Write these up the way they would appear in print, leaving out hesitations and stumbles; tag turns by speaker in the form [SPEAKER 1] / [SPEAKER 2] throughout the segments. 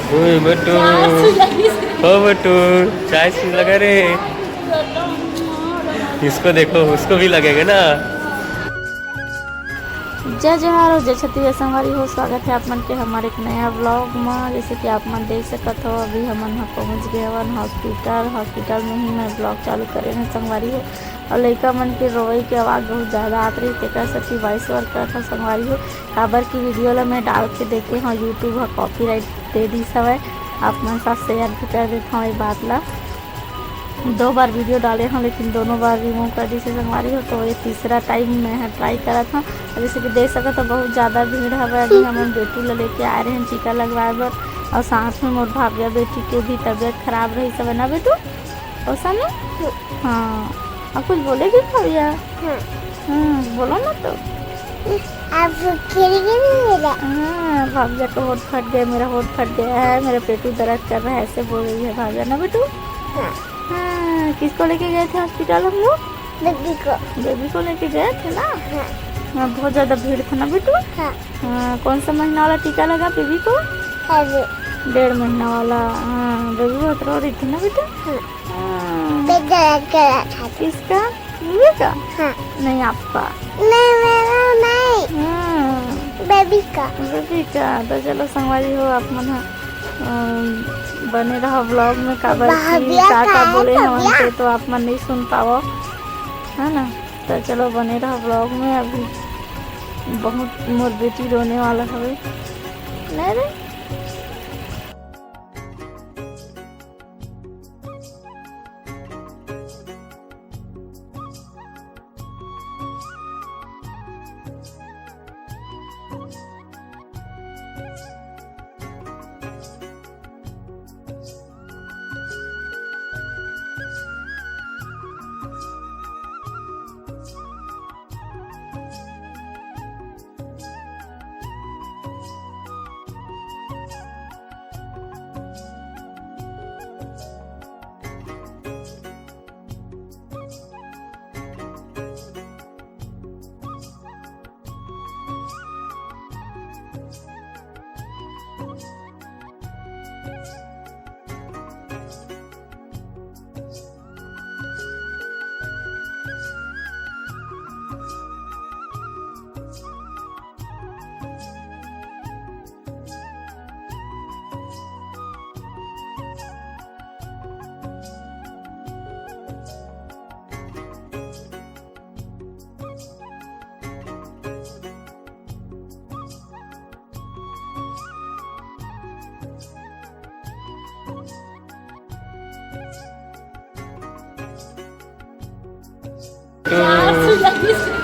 [SPEAKER 1] ओए बटू, ओ बटू, चाय से लगा रे। इसको देखो, उसको भी लगेगा ना।
[SPEAKER 2] जय जोहार और जय छत्तीसगढ़ संगवारी हो। स्वागत है आप मन के हमारे एक नया व्लॉग में। जैसे कि आप मन देख सकत हो, अभी हमन यहाँ पहुँच गए हवन हॉस्पिटल में ही मैं ब्लॉग चालू करे हैं संगवारी हो। और लड़का मन के रोई के आवाज़ बहुत ज़्यादा आत रही तेकर सेती वॉइस ओवर करत हो संगवारी हो। काबर की वीडियो ला मैं डाल के देखे हाँ, यूट्यूब हा कॉपीराइट दे दी हवय। आप मन साथ शेयर भी कर देता हूँ ये बात ला। 2 बार वीडियो डाले हैं लेकिन दोनों बार रिमूव कर दी से संगवारी हो। तो ये तीसरा टाइम मैं ट्राई करा था। जैसे कि देख सकते तो बहुत ज़्यादा भीड़ है। अभी हम बेटू ला लेके आए रहे हैं टीका लगवाए बर। और साथ में मोर भाव्या बेटी के भी तबीयत खराब रही सब ना बेटू और सामने। हाँ, और कुछ बोलेगी भाव्या? बोलो ना तो।
[SPEAKER 3] आप खेलेंगे मेरा?
[SPEAKER 2] हाँ, भाव्या का होठ फट गया, मेरा होठ फट गया है, मेरा पेटू दर्द कर रहा है, ऐसे बोल रही है भाव्या ना बेटू। हाँ, किसको लेके गए थे हॉस्पिटल हम लोग? बेबी को लेके गए थे ना। हाँ, बहुत ज़्यादा भीड़ था ना बेटू। हाँ, कौन सा महीना वाला टीका लगा बेबी को? 1.5 महीना वाला। हाँ, बेबी बहुत रो रही थी ना बेटू। किसका? बेबी का? नहीं, आपका?
[SPEAKER 3] नहीं, मेरा नहीं। बेबी का।
[SPEAKER 2] तो चलो संगवारी हो, आप मन बने रहो ब्लॉग में। काबर की का बोले हम से तो आप मन नहीं सुन पाओ, है ना। तो चलो बने रहो ब्लॉग में। अभी बहुत मोर बेटी रोने वाला हवे नहीं रे।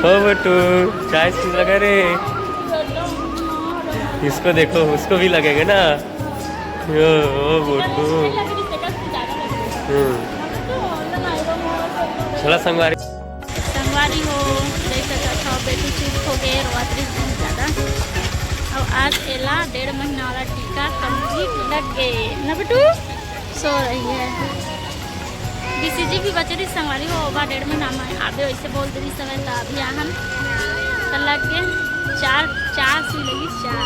[SPEAKER 1] ओ बटू, चाय से लगा रे। इसको देखो, उसको भी लगेगा ना। ओ बटू। थोड़ा संगवारी
[SPEAKER 2] हो देख सकत हो, बेटू चुप हो गए रोआत्री बहुत ज़्यादा। और आज एला 1.5 महीना वाला टीका कंप्लीट लग गए ना बेटू। सो रही है। बीसीजी भी बचे रही संगवारी हो, 1.5 महीना में आबे वैसे बोल दे रही समय। तो अभी आहन तो लग गए 4 सुई लगी 4।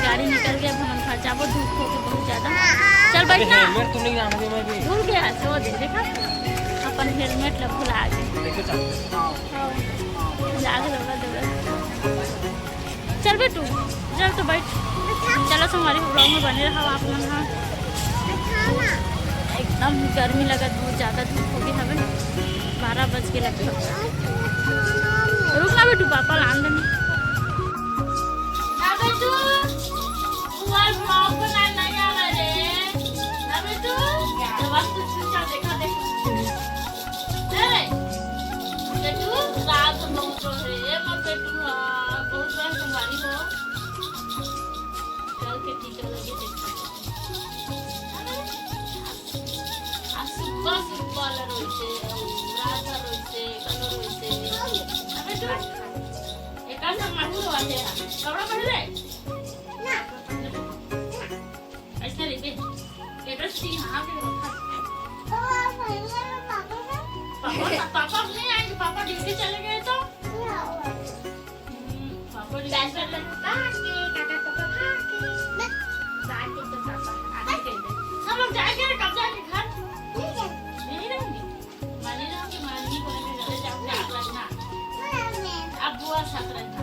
[SPEAKER 2] गाड़ी निकल गया, हम घर जाबो, धूप हो गई बहुत ज़्यादा। चल बैठना, भूल गया सो दे देखा अपन हेलमेट ला भुला गए। चल बेटू चल तो बैठ। चलो हमारे ब्लॉग में बने रहो आप मन। हाँ, एकदम गर्मी लगत, बहुत ज़्यादा धूप हो गई हवे। 12 बज के लगभग। रुक ना बेटू, पापा लान देनी कपड़ा पहन ले ऐसे लेके एड्रेस दी। हाँ पापा नहीं आएंगे, पापा ड्यूटी चले गए तो पापा
[SPEAKER 4] बैठकर काके काका पापा काके तो पापा आगे कह दे सब लोग जाएंगे कब जाएंगे घर नहीं रहूंगी मानी बोलेंगे घर जाओगे आग लगना अब बुआ साथ रहना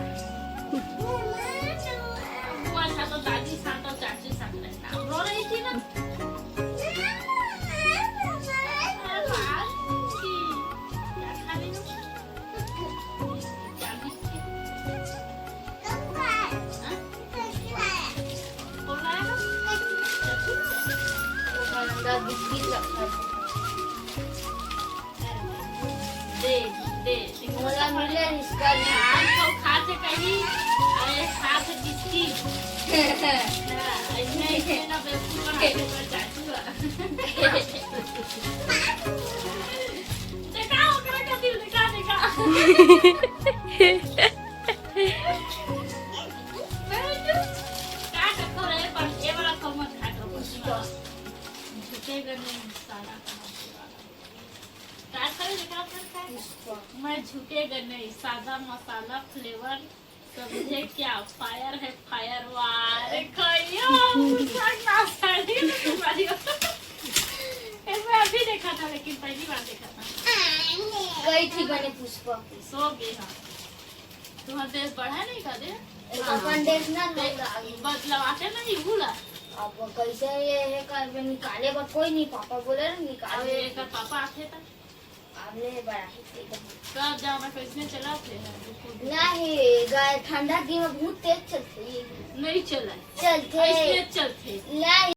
[SPEAKER 4] बुआ साथ और दादी साथ और चाची साथ रहना रो रही थी ना बिस्किट रखा दे मोला मिले इसका नाम तो खाते कहीं अरे खाते बिस्किट ऐसे ना बेवकूफ बनाते कर चाचू देखा ओकरा का दिल देखा का टक्कर है पर ये वाला कमर खाटो पुष्पा मैं झुकेगा नहीं सादा मसाला फ्लेवर समझे क्या फायर है फायर वार मैं अभी देखा था लेकिन पहली बार देखा था
[SPEAKER 5] गई थी बने पुष्पा
[SPEAKER 4] सो गया तुम्हारा देश बढ़ा नहीं का दे
[SPEAKER 5] अपन देखना
[SPEAKER 4] बदलवाते नहीं भूला
[SPEAKER 5] अब कैसे ये है कर निकाले पर कोई नहीं पापा बोले ना निकाले
[SPEAKER 4] अरे का पापा आते था
[SPEAKER 5] अब ले बड़ा
[SPEAKER 4] कब जाओ मैं कैसे चला थे
[SPEAKER 5] नहीं गाय ठंडा दिन में बहुत तेज चलती
[SPEAKER 4] नहीं चला
[SPEAKER 5] चलते
[SPEAKER 4] ऐसे चलते
[SPEAKER 5] नहीं